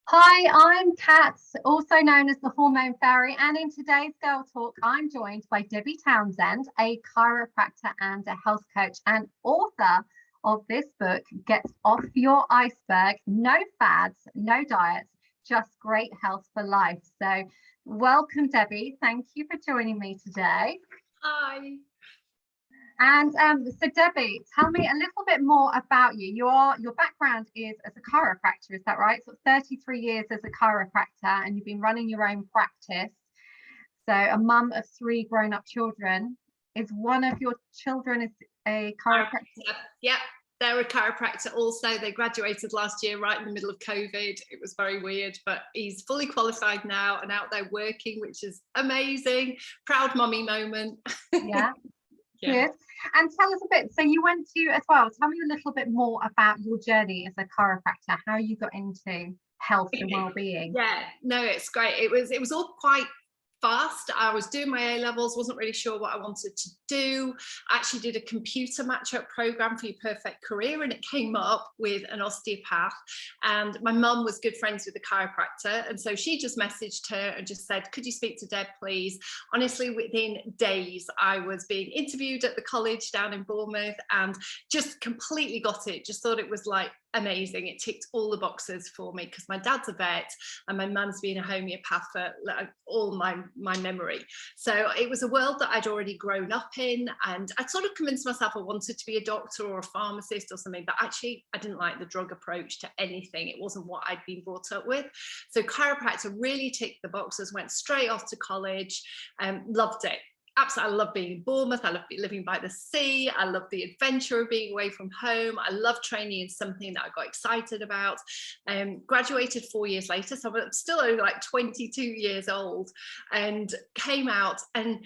Hi, I'm Kat, also known as the Hormone Fairy, and in today's Girl Talk, I'm joined by Debbie Townsend, a chiropractor and a health coach and author of this book, Get Off Your Iceberg, No Fads, No Diets, Just Great Health for Life. So welcome, Debbie. Thank you for joining me today. Hi. And so Debbie, tell me a little bit more about you. Your background is as a chiropractor, is that right? So 33 years as a chiropractor, and you've been running your own practice. So a mum of 3 grown-up children. Is one of your children is a chiropractor? Yeah, they're a chiropractor also. They graduated last year right in the middle of COVID. It was very weird, but he's fully qualified now and out there working, which is amazing. Proud mummy moment. Yeah. Good. And tell us a bit. So you went to as well. Tell me a little bit more about your journey as a chiropractor, how you got into health and well-being. Yeah, no, it's great. It was all quite fast. I was doing my A-levels, wasn't really sure what I wanted to do. I actually did a computer match-up program for Your Perfect Career, and it came up with an osteopath. And my mum was good friends with the chiropractor, and so she just messaged her and just said, could you speak to Deb, please? Honestly, within days, I was being interviewed at the college down in Bournemouth and just completely got it. Just thought it was like amazing. It ticked all the boxes for me because my dad's a vet and my mum's been a homeopath for like all my memory. So it was a world that I'd already grown up in, and I'd sort of convinced myself I wanted to be a doctor or a pharmacist or something, but actually I didn't like the drug approach to anything. It wasn't what I'd been brought up with. So chiropractor really ticked the boxes, went straight off to college, loved it. Absolutely, I love being in Bournemouth. I love living by the sea. I love the adventure of being away from home. I love training in something that I got excited about. Graduated 4 years later, so I'm still only like 22 years old, and came out. And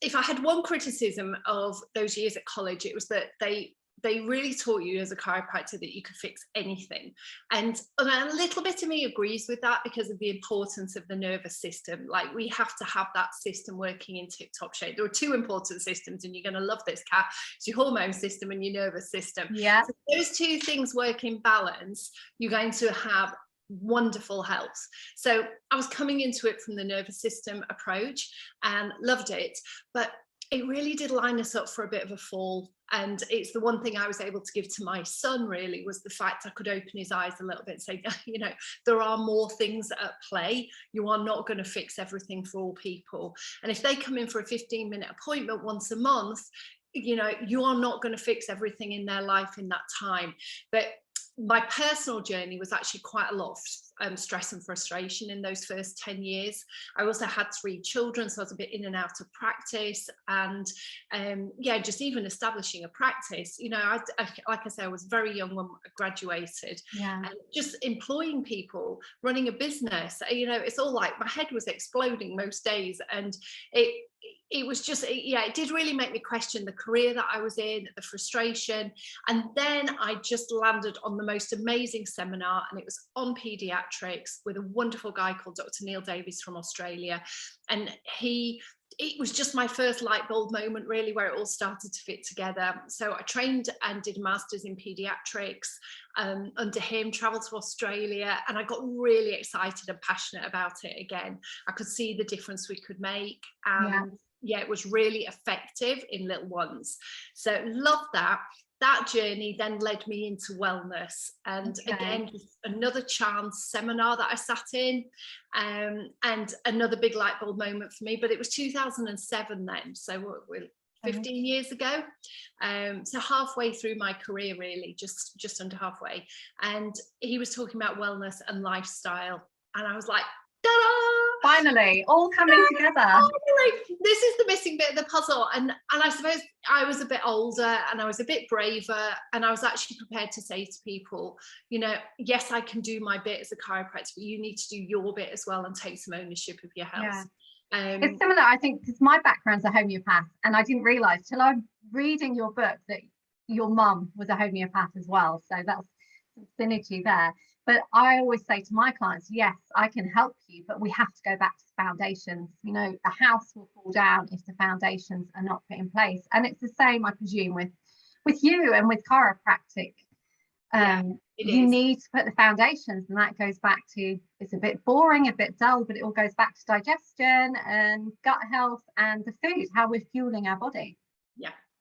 if I had one criticism of those years at college, it was that they really taught you as a chiropractor that you could fix anything. And a little bit of me agrees with that because of the importance of the nervous system. Like, we have to have that system working in tip-top shape. There are 2 important systems, and you're going to love this, Kat. It's your hormone system and your nervous system. Yeah. So those 2 things work in balance, you're going to have wonderful health. So I was coming into it from the nervous system approach and loved it, but it really did line us up for a bit of a fall. And it's the one thing I was able to give to my son, really, was the fact I could open his eyes a little bit and say, you know, there are more things at play. You are not going to fix everything for all people. And if they come in for a 15-minute appointment once a month, you know, you are not going to fix everything in their life in that time. But my personal journey was actually quite a lot of stress and frustration in those first 10 years. I also had 3 children, so I was a bit in and out of practice, and yeah, just even establishing a practice, you know, I like I say, I was very young when I graduated. Yeah. And just employing people, running a business, you know, it's all like my head was exploding most days, and it was just, yeah, it did really make me question the career that I was in, the frustration. And then I just landed on the most amazing seminar, and it was on pediatrics with a wonderful guy called Dr. Neil Davies from Australia. And it was just my first light bulb moment, really, where it all started to fit together. So I trained and did a master's in pediatrics under him, traveled to Australia, and I got really excited and passionate about it again. I could see the difference we could make, and yeah, it was really effective in little ones. So loved that. That journey then led me into wellness, and again, just another chance seminar that I sat in, and another big light bulb moment for me. But it was 2007 then, so we're 15 years ago. So halfway through my career, really, just under halfway. And he was talking about wellness and lifestyle, and I was like, ta-da! Finally, all coming together. Finally, this is the missing bit of the puzzle. And I suppose I was a bit older and I was a bit braver, and I was actually prepared to say to people, you know, yes, I can do my bit as a chiropractor, but you need to do your bit as well and take some ownership of your health. Yeah. It's similar, I think, because my background's a homeopath, and I didn't realise till I'm reading your book that your mum was a homeopath as well. So that's some synergy there. But I always say to my clients, yes, I can help you, but we have to go back to the foundations. You know, the house will fall down if the foundations are not put in place. And it's the same, I presume, with you and with chiropractic You need to put the foundations, and that goes back to, it's a bit boring, a bit dull, but it all goes back to digestion and gut health and the food, how we're fueling our body.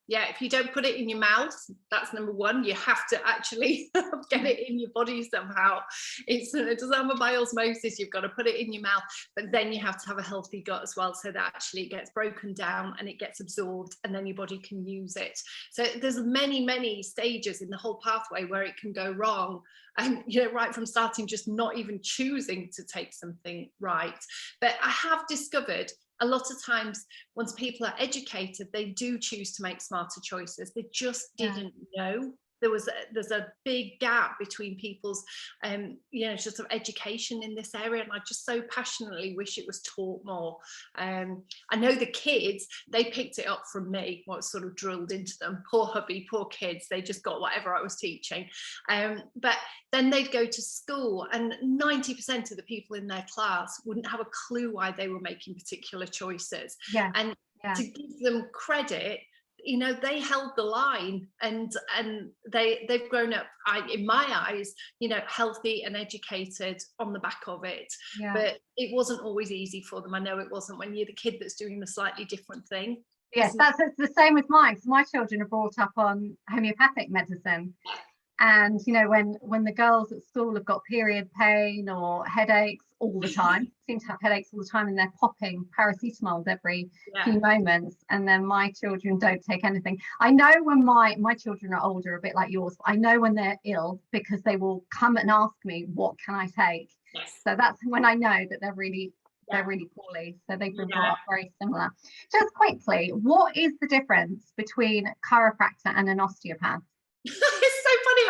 Yeah, if you don't put it in your mouth, that's number one. You have to actually get it in your body somehow. It doesn't have by osmosis. You've got to put it in your mouth, but then you have to have a healthy gut as well, so that actually it gets broken down and it gets absorbed, and then your body can use it. So there's many stages in the whole pathway where it can go wrong. And right from starting, just not even choosing to take something right. But I have discovered a lot of times, once people are educated, they do choose to make smarter choices. They just didn't know. There's a big gap between people's just sort of education in this area, and I just so passionately wish it was taught more. I know the kids, they picked it up from me, what was sort of drilled into them. Poor hubby, poor kids, they just got whatever I was teaching. But then they'd go to school, and 90% of the people in their class wouldn't have a clue why they were making particular choices. And to give them credit, they held the line, and they've grown up, in my eyes, healthy and educated on the back of it. But it wasn't always easy for them. I know it wasn't when you're the kid that's doing the slightly different thing. Yes, that's the same with mine. So my children are brought up on homeopathic medicine. And when the girls at school have got period pain or headaches all the time, seem to have headaches all the time, and they're popping paracetamol every few moments, and then my children don't take anything. I know when my children are older, a bit like yours, I know when they're ill, because they will come and ask me, what can I take? So that's when I know that they're really poorly. So they've been brought up very similar. Just quickly, what is the difference between a chiropractor and an osteopath? It's so funny.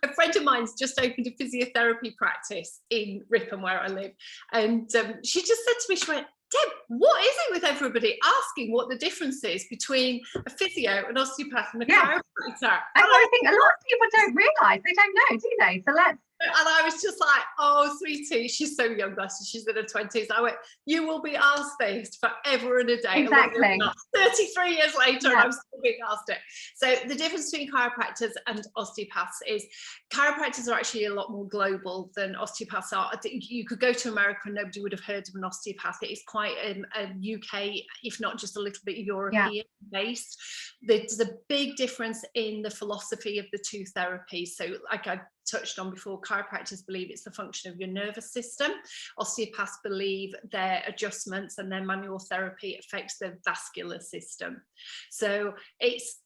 A friend of mine's just opened a physiotherapy practice in Ripon, where I live, and she just said to me, she went, Deb, what is it with everybody asking what the difference is between a physio, an osteopath, and a chiropractor? I think a lot of people don't realise, they don't know, do they? So and I was just like, oh, sweetie, she's so young, she's in her 20s. I went, you will be asked this forever and a day. Exactly. 33 years later, and I'm still being asked it. So the difference between chiropractors and osteopaths is chiropractors are actually a lot more global than osteopaths are. I think you could go to America and nobody would have heard of an osteopath. It is quite a UK, if not just a little bit European based. There's a big difference in the philosophy of the two therapies. So like I touched on before, chiropractors believe it's the function of your nervous system. Osteopaths believe their adjustments and their manual therapy affects the vascular system. So it's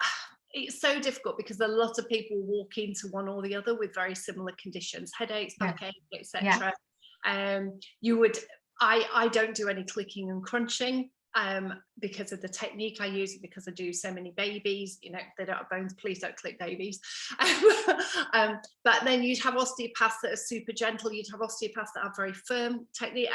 so difficult, because a lot of people walk into one or the other with very similar conditions, headaches, backache, etc. I don't do any clicking and crunching. Because of the technique I use, because I do so many babies, if they don't have bones, please don't click babies. But then you'd have osteopaths that are super gentle, you'd have osteopaths that have very firm technique.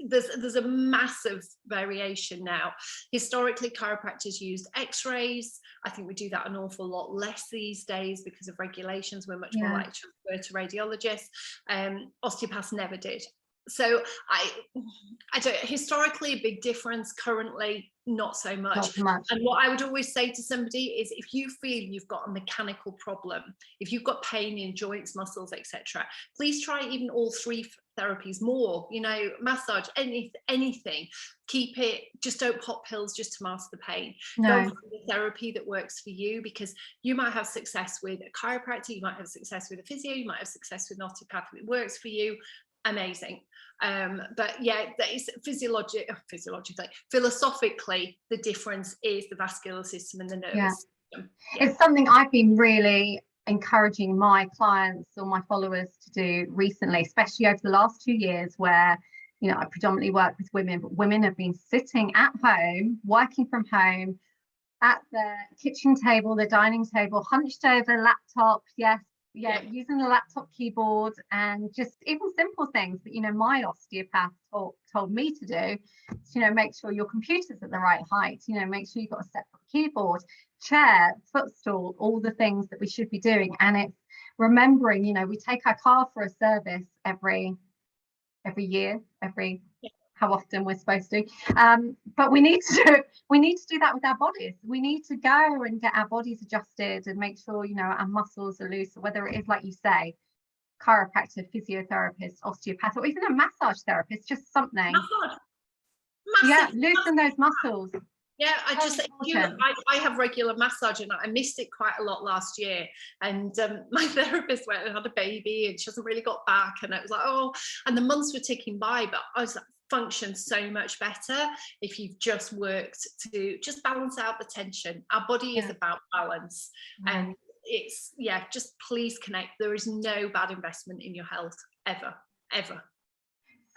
There's a massive variation now. Historically, chiropractors used x-rays. I think we do that an awful lot less these days because of regulations. We're much more likely to refer to radiologists. Osteopaths never did. So I don't, historically a big difference, currently not so much. Not so much. And what I would always say to somebody is, if you feel you've got a mechanical problem, if you've got pain in joints, muscles, etc., please try even all three therapies more, massage, anything. Keep it, just don't pop pills just to mask the pain. Go for the therapy that works for you, because you might have success with a chiropractor, you might have success with a physio, you might have success with an osteopath. If it works for you, amazing. But it's philosophically, the difference is the vascular system and the nervous system. It's something I've been really encouraging my clients or my followers to do recently, especially over the last 2 years, where I predominantly work with women, but women have been sitting at home, working from home, at the kitchen table, the dining table, hunched over laptop, using the laptop keyboard, and just even simple things that my osteopath told me to do. Make sure your computer's at the right height, make sure you've got a separate keyboard, chair, footstool, all the things that we should be doing. And it's remembering, we take our car for a service every year, how often we're supposed to, but we need to do that with our bodies. We need to go and get our bodies adjusted and make sure, you know, our muscles are loose, whether it is, like you say, chiropractor, physiotherapist, osteopath, or even a massage therapist, just something. Yeah, loosen those muscles. Yeah, I have regular massage, and I missed it quite a lot last year. And my therapist went and had a baby, and she hasn't really got back. And it was like, oh, and the months were ticking by, but I was like, function so much better if you've just worked to just balance out the tension. Our body is about balance, and it's just please connect. There is no bad investment in your health ever.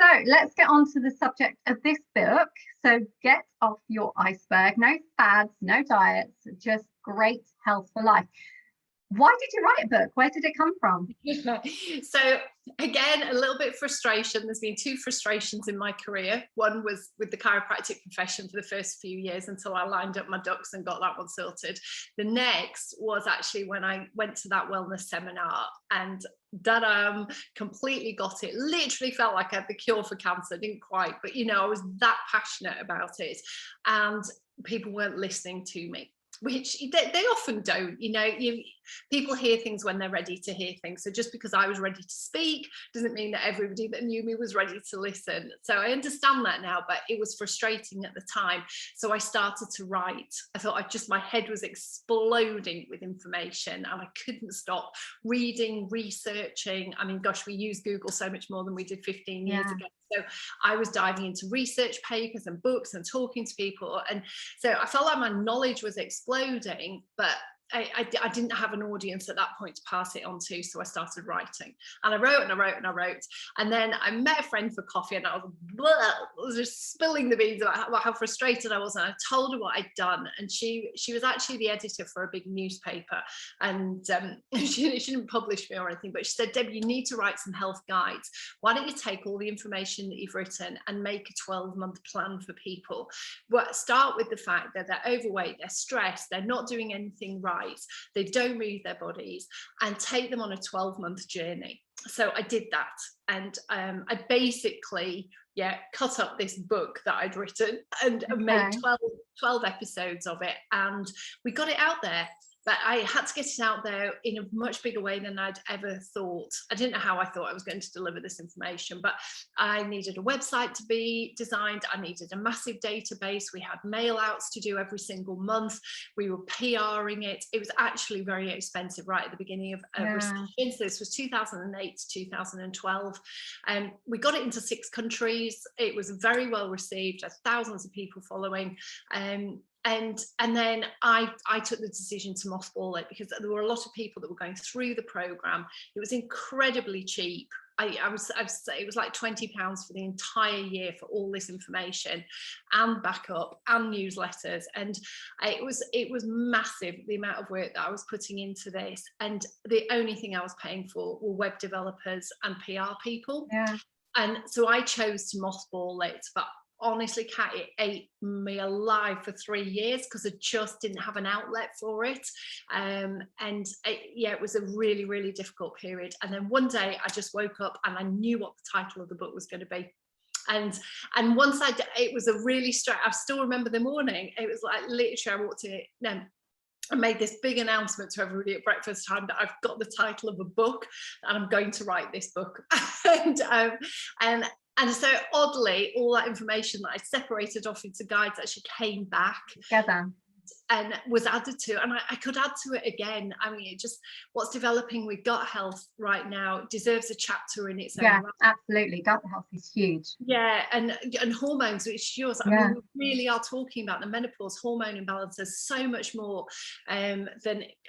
So let's get on to the subject of this book. So get off your iceberg. No fads, no diets, just great health for life. Why did you write a book? Where did it come from? So again, a little bit of frustration. There's been two frustrations in my career. One was with the chiropractic profession for the first few years until I lined up my ducks and got that one sorted. The next was actually when I went to that wellness seminar, and completely got it. Literally felt like I had the cure for cancer. Didn't quite, but you know, I was that passionate about it, and people weren't listening to me, which they often don't. You know, people hear things when they're ready to hear things. So just because I was ready to speak doesn't mean that everybody that knew me was ready to listen. So I understand that now, but it was frustrating at the time. So I started to write. I thought my head was exploding with information, and I couldn't stop reading, researching. I mean, gosh, we use Google so much more than we did 15 years ago. So I was diving into research papers and books and talking to people. And so I felt like my knowledge was exploding, but I didn't have an audience at that point to pass it on to, so I started writing, and I wrote, and then I met a friend for coffee, and I was just spilling the beans about how frustrated I was, and I told her what I'd done, and she was actually the editor for a big newspaper, and she didn't publish me or anything, but she said, Debbie, you need to write some health guides. Why don't you take all the information that you've written and make a 12-month plan for people? Well, start with the fact that they're overweight, they're stressed, they're not doing anything right, they don't move their bodies, and take them on a 12-month journey. So I did that, and I basically cut up this book that I'd written and made 12 episodes of it, and we got it out there. But I had to get it out there in a much bigger way than I'd ever thought. I didn't know how I thought I was going to deliver this information, but I needed a website to be designed. I needed a massive database. We had mail outs to do every single month. We were PRing it. It was actually very expensive right at the beginning of reception. So this was 2008 to 2012. And we got it into 6 countries. It was very well received. Thousands of people following. And then I took the decision to mothball it, because there were a lot of people that were going through the program. It was incredibly cheap. It was like £20 for the entire year for all this information and backup and newsletters, and it was massive, the amount of work that I was putting into this, and the only thing I was paying for were web developers and PR people. And so I chose to mothball it, but honestly, Cat, it ate me alive for 3 years because I just didn't have an outlet for it. It was a really, really difficult period. And then one day I just woke up and I knew what the title of the book was going to be. And once it was a really I still remember the morning. It was like literally I walked in. I made this big announcement to everybody at breakfast time that I've got the title of a book and I'm going to write this book. And so oddly, all that information that I separated off into guides actually came back together and was added to, and I could add to it again. I mean, it just, what's developing with gut health right now deserves a chapter in its own right. Absolutely, gut health is huge. And hormones, which yours, I mean, we really are talking about the menopause hormone imbalances so much more than,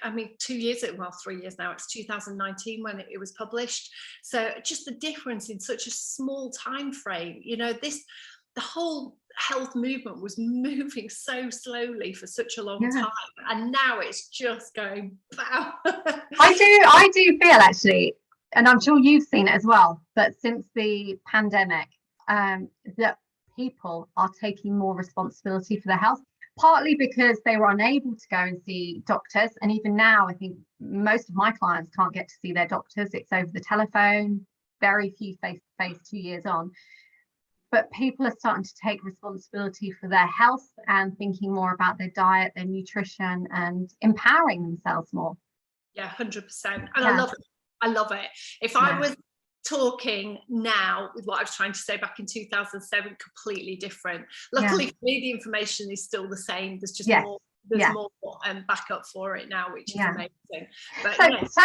I mean, 2 years ago, well, 3 years now, it's 2019 when it was published. So just the difference in such a small time frame, you know, the whole health movement was moving so slowly for such a long time, and now it's just going pow. I do feel actually, and I'm sure you've seen it as well, but since the pandemic, that people are taking more responsibility for their health, partly because they were unable to go and see doctors, and even now I think most of my clients can't get to see their doctors. It's over the telephone, very few face-to-face 2 years on. but people are starting to take responsibility for their health and thinking more about their diet, their nutrition, and empowering themselves more. Yeah, 100%. And I love it. I love it. If I was talking now with what I was trying to say back in 2007, completely different. Luckily for me, the information is still the same. There's just more. There's more backup for it now, which is amazing. But so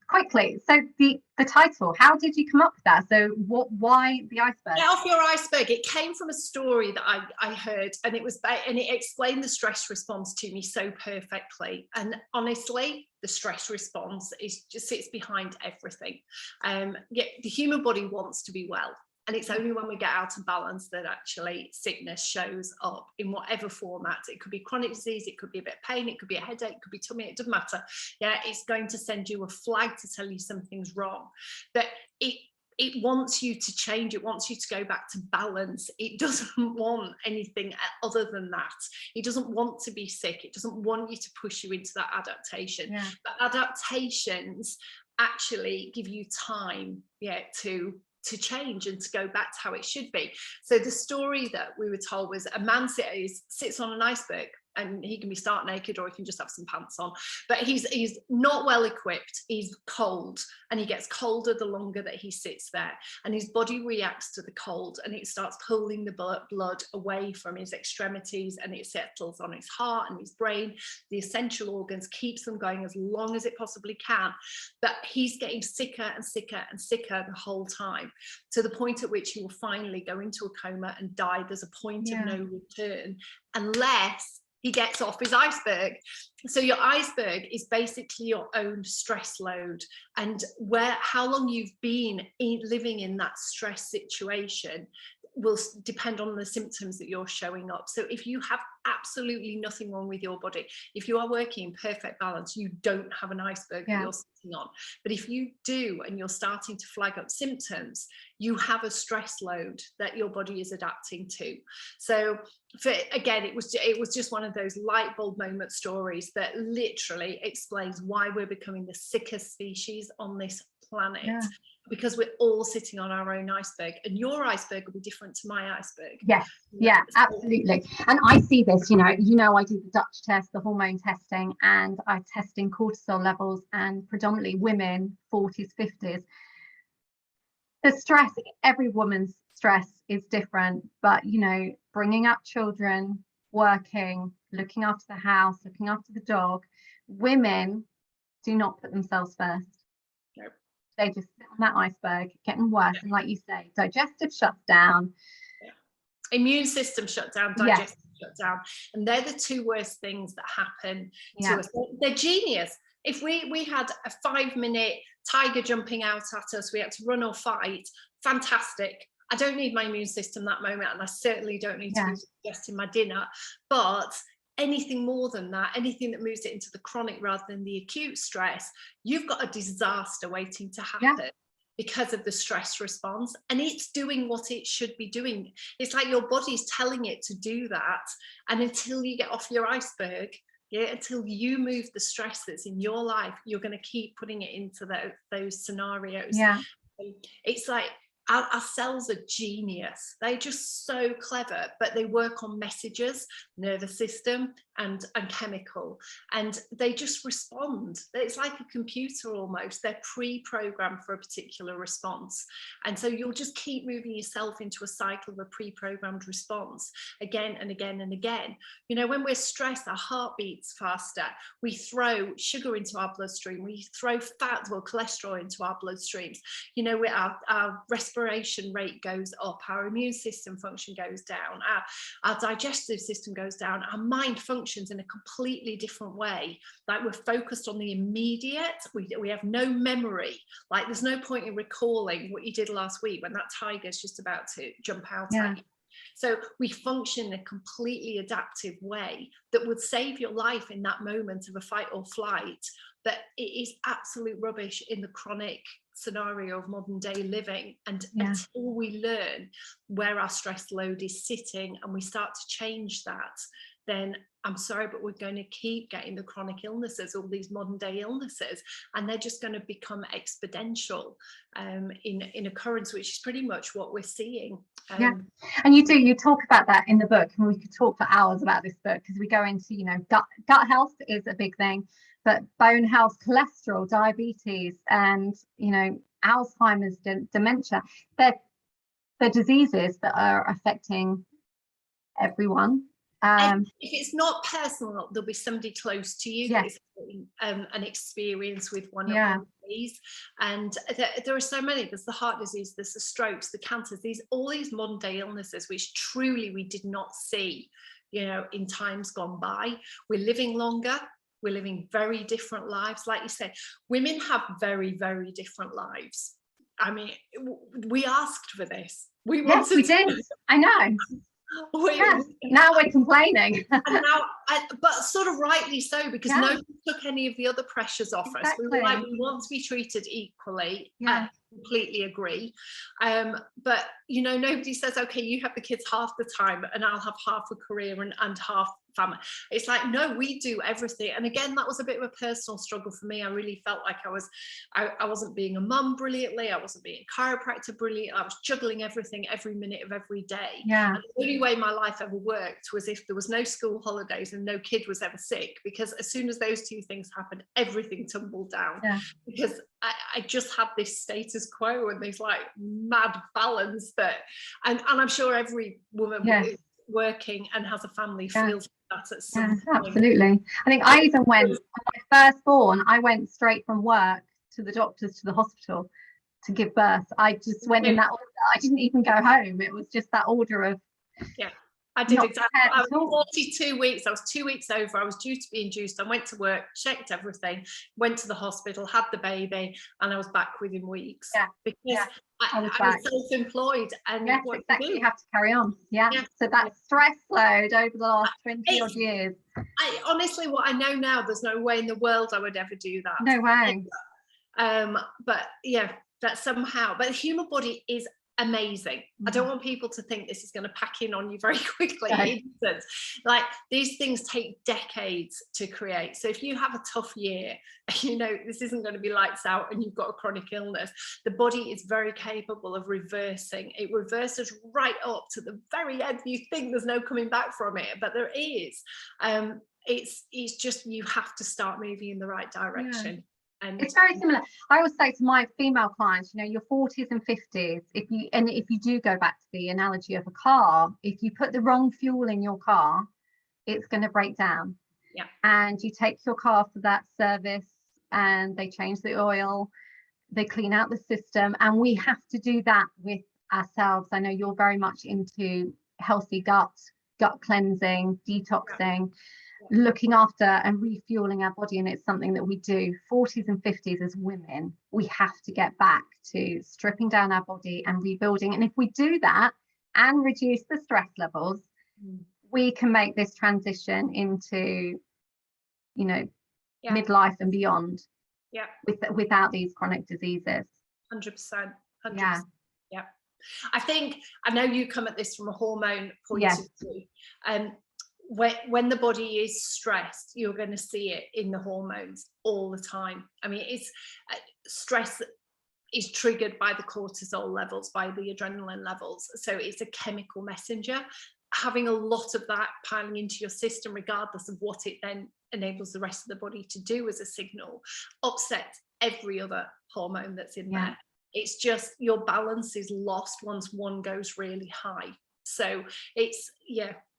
quickly, so the title, how did you come up with that? So why the iceberg? Get off your iceberg. It came from a story that I heard, and it explained the stress response to me so perfectly. And honestly, the stress response sits behind everything. The human body wants to be well. And it's only when we get out of balance that actually sickness shows up in whatever format. It could be chronic disease, it could be a bit of pain, it could be a headache, it could be tummy, it doesn't matter. Yeah, it's going to send you a flag to tell you something's wrong. But it wants you to change. It wants you to go back to balance. It doesn't want anything other than that. It doesn't want to be sick. It doesn't want you to push you into that adaptation. Yeah. But adaptations actually give you time, to change and to go back to how it should be. So the story that we were told was a man sits on an iceberg, and he can be stark naked or he can just have some pants on, but he's not well equipped, he's cold, and he gets colder the longer that he sits there, and his body reacts to the cold and it starts pulling the blood away from his extremities, and it settles on his heart and his brain, the essential organs, keeps them going as long as it possibly can, but he's getting sicker and sicker and sicker the whole time, to the point at which he will finally go into a coma and die. There's a point of no return unless he gets off his iceberg. So your iceberg is basically your own stress load, and how long you've been living in that stress situation will depend on the symptoms that you're showing up. So if you have absolutely nothing wrong with your body, if you are working in perfect balance, you don't have an iceberg that you're sitting on. But if you do, and you're starting to flag up symptoms, you have a stress load that your body is adapting to. So again, it was just one of those light bulb moment stories that literally explains why we're becoming the sickest species on this planet. Because we're all sitting on our own iceberg, and your iceberg will be different to my iceberg. Yeah, absolutely. And I see this, I do the Dutch test, the hormone testing, and I'm testing cortisol levels, and predominantly women 40s, 50s. The stress, every woman's stress is different, but bringing up children, working, looking after the house, looking after the dog, women do not put themselves first. They just sit on that iceberg, getting worse. And like you say, digestive shuts down. Immune system shut down, digestive shut down. And they're the two worst things that happen to us. They're genius. If we had a 5-minute tiger jumping out at us, we had to run or fight, fantastic. I don't need my immune system that moment, and I certainly don't need to be digesting my dinner. But anything more than that, anything that moves it into the chronic rather than the acute stress, you've got a disaster waiting to happen because of the stress response, and it's doing what it should be doing. It's like your body's telling it to do that, and until you get off your iceberg, until you move the stress that's in your life, you're going to keep putting it into those scenarios. It's like our cells are genius. They're just so clever, but they work on messages, nervous system and chemical, and they just respond. It's like a computer almost. They're pre-programmed for a particular response, and so you'll just keep moving yourself into a cycle of a pre-programmed response again and again and again. When we're stressed, our heart beats faster, we throw sugar into our bloodstream, we throw fat or cholesterol into our bloodstreams, our respiration rate goes up, our immune system function goes down, our digestive system goes down, our mind functions in a completely different way. Like, we're focused on the immediate, we have no memory. Like, there's no point in recalling what you did last week when that tiger's just about to jump out at you. So we function in a completely adaptive way that would save your life in that moment of a fight or flight, but it is absolute rubbish in the chronic scenario of modern day living. And until we learn where our stress load is sitting and we start to change that, then I'm sorry, but we're going to keep getting the chronic illnesses, all these modern day illnesses, and they're just going to become exponential in occurrence, which is pretty much what we're seeing. Yeah, and you talk about that in the book, and we could talk for hours about this book, because we go into, you know, gut health is a big thing, but bone health, cholesterol, diabetes, and, you know, Alzheimer's, dementia, they're diseases that are affecting everyone. And if it's not personal, there'll be somebody close to you that is having an experience with one of these. And there are so many. There's the heart disease, there's the strokes, the cancers, all these modern day illnesses, which truly we did not see, you know, in times gone by. We're living longer. We're living very different lives. Like you said, women have very, very different lives. I mean, we asked for this. We did. I know. Now we're complaining. And now, but sort of rightly so, because nobody took any of the other pressures off us. We were like, we want to be treated equally. I completely agree. But, you know, nobody says, okay, you have the kids half the time and I'll have half a career and half family. It's like, no, we do everything. And again, that was a bit of a personal struggle for me. I really felt like I wasn't being a mum brilliantly. I wasn't being a chiropractor brilliant. I was juggling everything every minute of every day. And the only way my life ever worked was if there was no school holidays and no kid was ever sick, because as soon as those two things happened, everything tumbled down. Because I just had this status quo and this like mad balance that, and I'm sure every woman working and has a family feels that at some point. Absolutely. I think I even went, when I first born, I went straight from work to the doctors, to the hospital to give birth. I just went in that order. I didn't even go home. It was just that order of I did exactly. I was 42 weeks. I was 2 weeks over. I was due to be induced. I went to work, checked everything, went to the hospital, had the baby, and I was back within weeks. Because I was self-employed, and exactly. You have to carry on. So that stress load over the last 20 odd years. Honestly, what I know now, there's no way in the world I would ever do that. No way. But that somehow. But the human body is amazing. I don't want people to think this is going to pack in on you very quickly. Like, these things take decades to create. So if you have a tough year, you know, this isn't going to be lights out and you've got a chronic illness, the body is very capable of reversing. It reverses right up to the very end. You think there's no coming back from it, but there is. It's just, you have to start moving in the right direction. And it's very similar. I always say to my female clients, you know, your 40s and 50s, if you do go back to the analogy of a car, if you put the wrong fuel in your car, it's going to break down. And you take your car for that service and they change the oil, they clean out the system, and we have to do that with ourselves. I know you're very much into healthy gut cleansing, detoxing, looking after and refueling our body, and it's something that we do. 40s and 50s as women, we have to get back to stripping down our body and rebuilding. And if we do that and reduce the stress levels, we can make this transition into, you know, midlife and beyond, without these chronic diseases. 100%. I know you come at this from a hormone point of view. When the body is stressed, you're going to see it in the hormones all the time. I mean, it's stress is triggered by the cortisol levels, by the adrenaline levels. So it's a chemical messenger. Having a lot of that piling into your system, regardless of what it then enables the rest of the body to do as a signal, upsets every other hormone that's in there. It's just, your balance is lost once one goes really high. So it's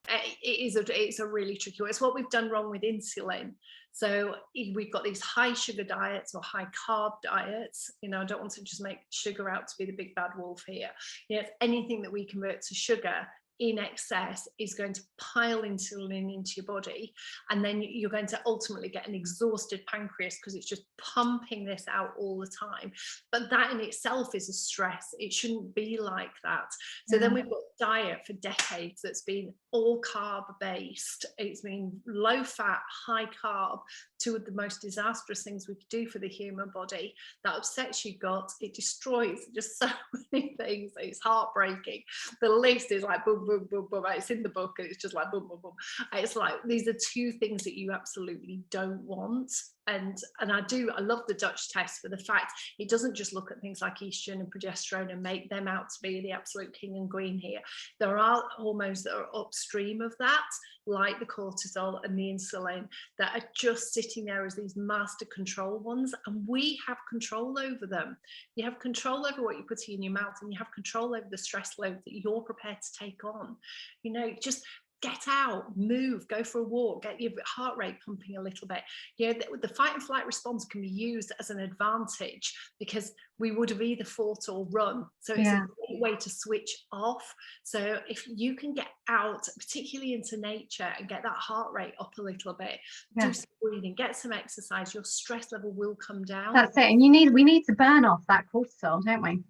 it's a really tricky one. It's what we've done wrong with insulin. So we've got these high sugar diets or high carb diets. You know, I don't want to just make sugar out to be the big bad wolf here. You know, if anything that we convert to sugar in excess is going to pile insulin into your body, and then you're going to ultimately get an exhausted pancreas because it's just pumping this out all the time. But that in itself is a stress. It shouldn't be like that. So then we've got diet for decades that's been all carb based. It's been low fat, high carb, two of the most disastrous things we could do for the human body. That upsets your gut, it destroys just so many things. It's heartbreaking. The list is like boom, boom, boom, boom, boom. It's in the book, and it's just like boom, boom, boom. It's like these are two things that you absolutely don't want. And I love the Dutch test for the fact it doesn't just look at things like estrogen and progesterone and make them out to be the absolute king and queen here. There are hormones that are upstream of that, like the cortisol and the insulin, that are just sitting there as these master control ones, and we have control over them. You have control over what you're putting in your mouth, and you have control over the stress load that you're prepared to take on. You know, just get out, move, go for a walk, get your heart rate pumping a little bit. You know, the fight and flight response can be used as an advantage because we would have either fought or run. So it's a great way to switch off. So if you can get out, particularly into nature, and get that heart rate up a little bit, do some breathing, get some exercise, your stress level will come down. That's it. And we need to burn off that cortisol, don't we?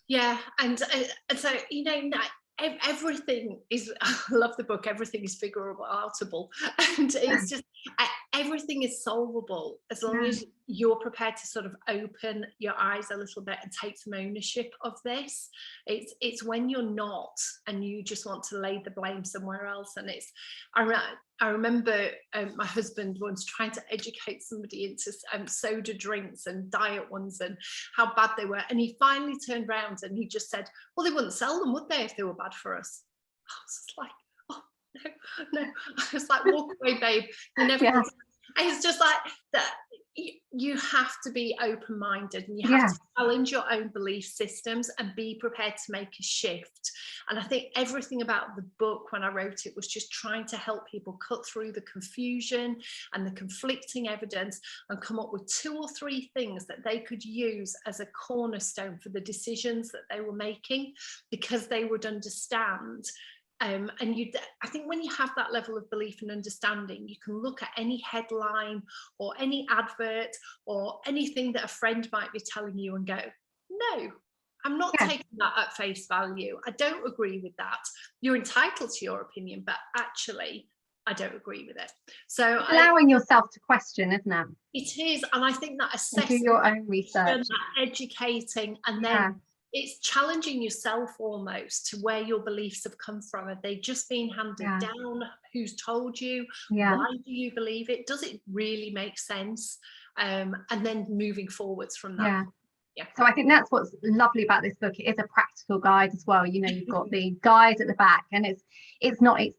Yeah. And so, you know, everything is, I love the book, everything is figurable, outable, and it's just everything is solvable as long as you're prepared to sort of open your eyes a little bit and take some ownership of this. It's when you're not and you just want to lay the blame somewhere else. And it's I remember my husband once trying to educate somebody into soda drinks and diet ones and how bad they were, and he finally turned around and he just said, well, they wouldn't sell them, would they, if they were bad for us? I was just like, oh no. I was like, walk away, babe, you never and it's just like that. You have to be open-minded, and you have to challenge your own belief systems and be prepared to make a shift. And I think everything about the book when I wrote it was just trying to help people cut through the confusion and the conflicting evidence and come up with 2 or 3 things that they could use as a cornerstone for the decisions that they were making, because they would understand. And I think when you have that level of belief and understanding, you can look at any headline or any advert or anything that a friend might be telling you and go, no, I'm not taking that at face value. I don't agree with that. You're entitled to your opinion, but actually, I don't agree with it. So allowing yourself to question, isn't it? It is. And I think that assessing, do your own research, that educating, and then it's challenging yourself almost to where your beliefs have come from. Have they just been handed down? Who's told you? Why do you believe it? Does it really make sense? And then moving forwards from that. So I think that's what's lovely about this book. It is a practical guide as well. You know, you've got the guide at the back, and it's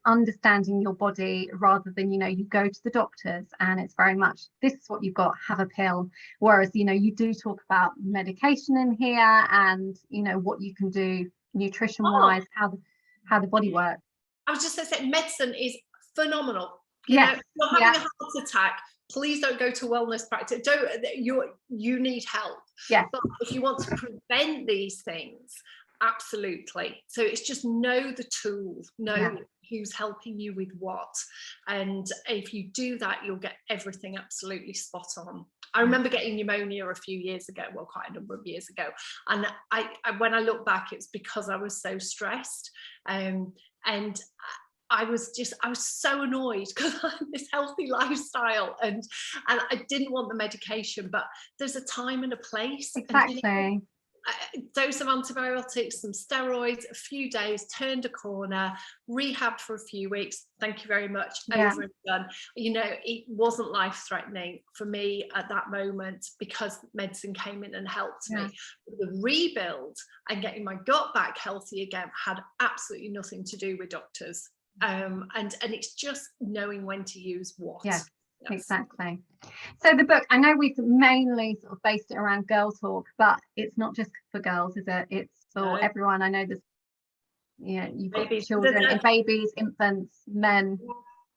understanding your body rather than, you know, you go to the doctors and it's very much, this is what you've got, have a pill. Whereas, you know, you do talk about medication in here and, you know, what you can do nutrition wise, how the body works. I was just going to say, medicine is phenomenal. You know, if you're having a heart attack, please don't go to wellness practice. You need help. But if you want to prevent these things, absolutely. So it's just know the tools, know who's helping you with what. And if you do that, you'll get everything absolutely spot on. I remember getting pneumonia a few years ago, well, quite a number of years ago. And I when I look back, it's because I was so stressed. And I was so annoyed because I had this healthy lifestyle and I didn't want the medication, but there's a time and a place. Exactly. And, you know, a dose of antibiotics, some steroids, a few days, turned a corner, rehabbed for a few weeks. Thank you very much. Over and done. You know, it wasn't life-threatening for me at that moment because medicine came in and helped me. The rebuild and getting my gut back healthy again had absolutely nothing to do with doctors. And it's just knowing when to use what. Exactly. So the book, I know we've mainly sort of based it around girl talk, but it's not just for girls, is it? It's for everyone. I know there's, you know, you've got children and babies, infants, men.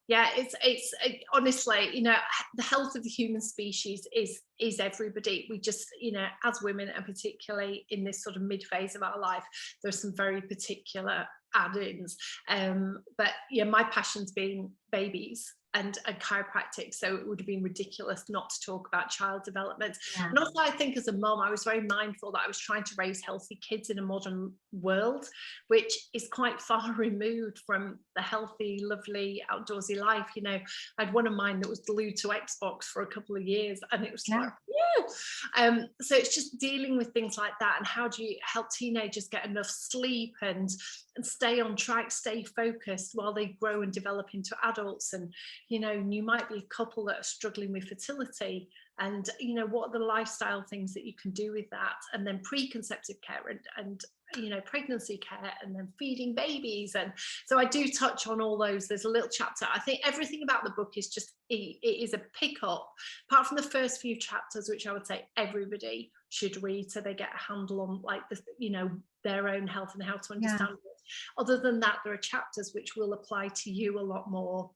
It's honestly, you know, the health of the human species is everybody. We just, you know, as women, and particularly in this sort of mid phase of our life, there's some very particular add-ins. But yeah, my passion's been babies and chiropractic, so it would have been ridiculous not to talk about child development. And also, I think as a mom, I was very mindful that I was trying to raise healthy kids in a modern world, which is quite far removed from the healthy, lovely, outdoorsy life. You know, I had one of mine that was glued to Xbox for a couple of years, and it was like, So it's just dealing with things like that, and how do you help teenagers get enough sleep and stay on track, stay focused while they grow and develop into adults. And you might be a couple that are struggling with fertility, and what are the lifestyle things that you can do with that, and then preconceptive care and pregnancy care, and then feeding babies. And so I do touch on all those. There's a little chapter. I think everything about the book is just, it is a pick up, apart from the first few chapters, which I would say everybody should read, so they get a handle on like their own health and how to understand it. Other than that, there are chapters which will apply to you a lot more,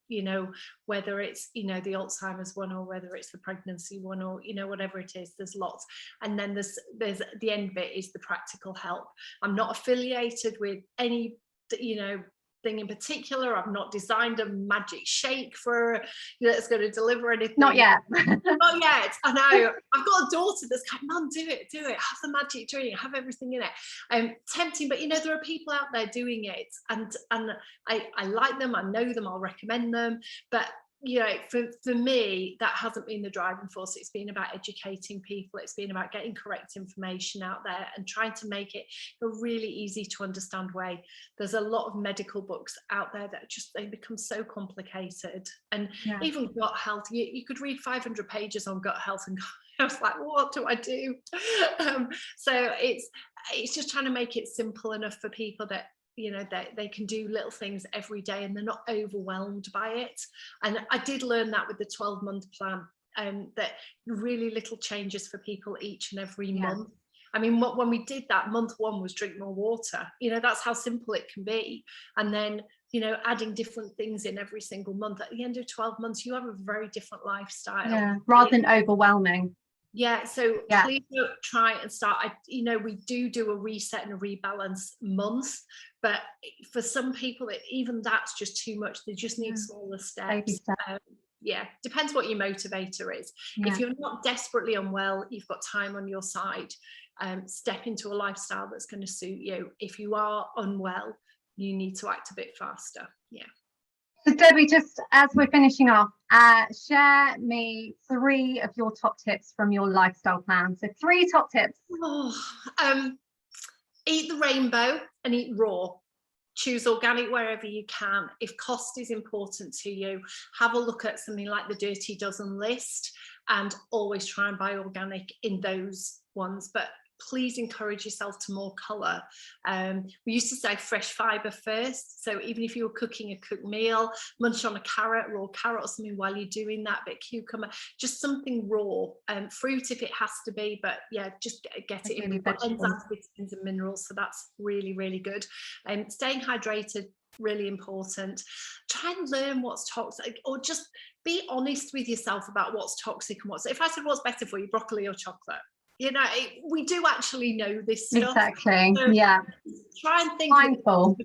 whether it's the Alzheimer's one, or whether it's the pregnancy one, or whatever it is. There's lots. And then there's the end bit is the practical help. I'm not affiliated with any thing in particular. I've not designed a magic shake for that's going to deliver anything. Not yet. Not yet. I know. I've got a daughter that's like, Mum, do it, have the magic drink, have everything in it. Tempting, but there are people out there doing it, and I like them, I know them, I'll recommend them, but for me, that hasn't been the driving force. It's been about educating people. It's been about getting correct information out there and trying to make it a really easy to understand way. There's a lot of medical books out there that they become so complicated. And even gut health, you could read 500 pages on gut health, and I was like, what do I do? So it's just trying to make it simple enough for people that they can do little things every day, and they're not overwhelmed by it. And I did learn that with the 12-month plan, that really little changes for people each and every month. I mean, when we did that, month 1 was drink more water. That's how simple it can be. And then adding different things in every single month. At the end of 12 months, you have a very different lifestyle. Rather than overwhelming. So please don't try and start. We do a reset and a rebalance month, but for some people, even that's just too much. They just need smaller steps. Depends what your motivator is. If you're not desperately unwell, you've got time on your side, step into a lifestyle that's going to suit you. If you are unwell, you need to act a bit faster. So Debbie, just as we're finishing off, share me 3 of your top tips from your lifestyle plan. So 3 top tips. Eat the rainbow and eat raw. Choose organic wherever you can. If cost is important to you, have a look at something like the Dirty Dozen list, and always try and buy organic in those ones. But please encourage yourself to more colour. We used to say fresh fibre first. So even if you were cooking a cooked meal, munch on a carrot, raw carrot or something while you're doing that, bit cucumber, just something raw. Fruit if it has to be, but just get it in. We've got enzymes, vitamins and minerals, so that's really, really good. Staying hydrated, really important. Try and learn what's toxic, or just be honest with yourself about what's toxic and what's. If I said what's better for you, broccoli or chocolate, we do actually know this stuff. Exactly. So try and think mindful.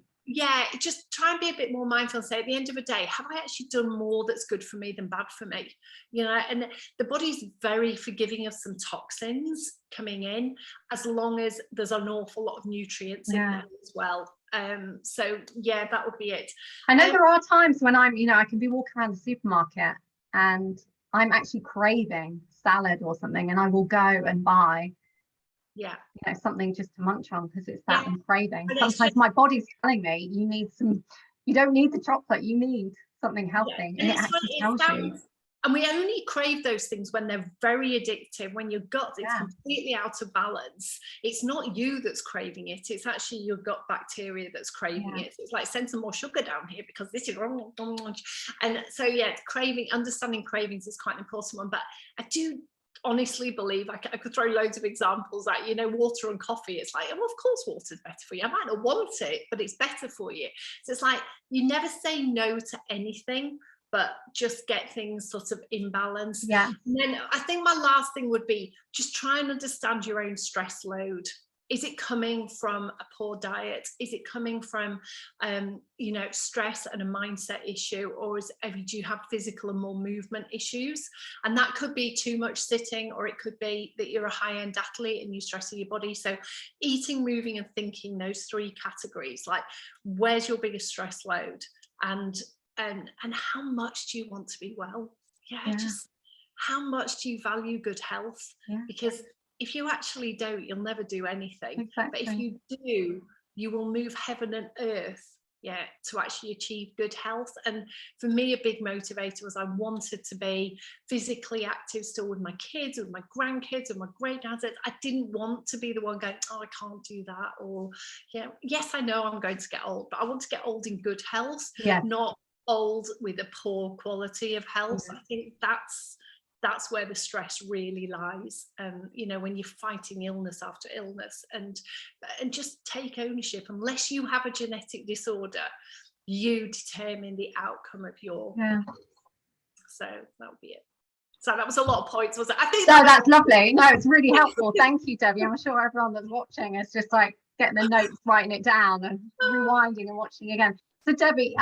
Just try and be a bit more mindful and say, at the end of the day, have I actually done more that's good for me than bad for me? And the body's very forgiving of some toxins coming in, as long as there's an awful lot of nutrients in there as well. So that would be it. I know there are times when I'm, I can be walking around the supermarket and I'm actually craving salad or something, and I will go and buy something just to munch on because it's that I'm craving. Sometimes my body's telling me you don't need the chocolate, you need something healthy, and it actually tells you. And we only crave those things when they're very addictive, when your gut is completely out of balance. It's not you that's craving it, it's actually your gut bacteria that's craving it. It's like, send some more sugar down here because this is wrong. And so understanding cravings is quite an important one. But I do honestly believe, I could throw loads of examples at water and coffee. It's like, well, of course water's better for you. I might not want it, but it's better for you. So it's like, you never say no to anything, but just get things sort of in balance. And then I think my last thing would be just try and understand your own stress load. Is it coming from a poor diet? Is it coming from, stress and a mindset issue? Or do you have physical and more movement issues? And that could be too much sitting, or it could be that you're a high-end athlete and you stress your body. So eating, moving and thinking, those 3 categories, like where's your biggest stress load? And how much do you want to be well? Just how much do you value good health? Because if you actually don't, you'll never do anything. But if you do, you will move heaven and earth, to actually achieve good health. And for me, a big motivator was I wanted to be physically active still with my kids, with my grandkids, and my great-grandkids. I didn't want to be the one going, oh, I can't do that. Or, yes, I know I'm going to get old, but I want to get old in good health, not old with a poor quality of health. I think that's where the stress really lies. When you're fighting illness after illness, and just take ownership. Unless you have a genetic disorder, you determine the outcome of your so that would be it. So that was a lot of points, was it? I think that's lovely. No, it's really helpful. Thank you, Debbie. I'm sure everyone that's watching is just like getting the notes, writing it down, and rewinding and watching again. So Debbie,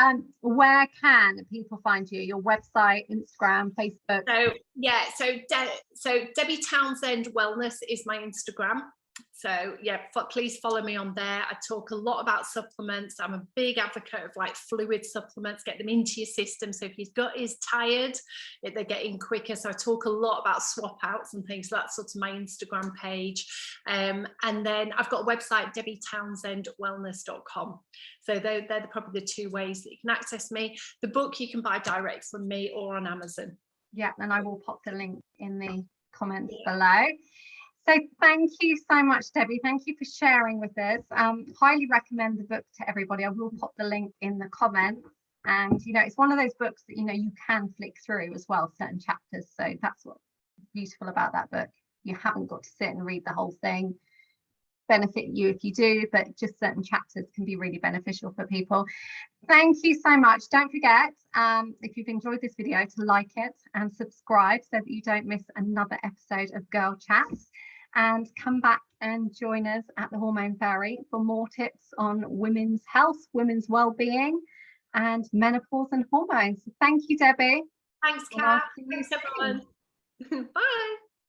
where can people find you? Your website, Instagram, Facebook? So Debbie Townsend Wellness is my Instagram. So please follow me on there. I talk a lot about supplements. I'm a big advocate of like fluid supplements, get them into your system. So if your gut is tired, they're getting quicker. So I talk a lot about swap outs and things. So that's sort of my Instagram page. And then I've got a website, debbietownsendwellness.com. So they're probably the two ways that you can access me. The book you can buy direct from me or on Amazon. Yeah, and I will pop the link in the comments below. So thank you so much, Debbie. Thank you for sharing with us. Highly recommend the book to everybody. I will pop the link in the comments. And, it's one of those books that, you can flick through as well, certain chapters. So that's what's beautiful about that book. You haven't got to sit and read the whole thing. Benefit you if you do, but just certain chapters can be really beneficial for people. Thank you so much. Don't forget, if you've enjoyed this video, to like it and subscribe so that you don't miss another episode of Girl Chats. And come back and join us at the Hormone Fairy for more tips on women's health, women's well-being, and menopause and hormones. Thank you, Debbie. Thanks, Kat. Thanks, everyone. Bye.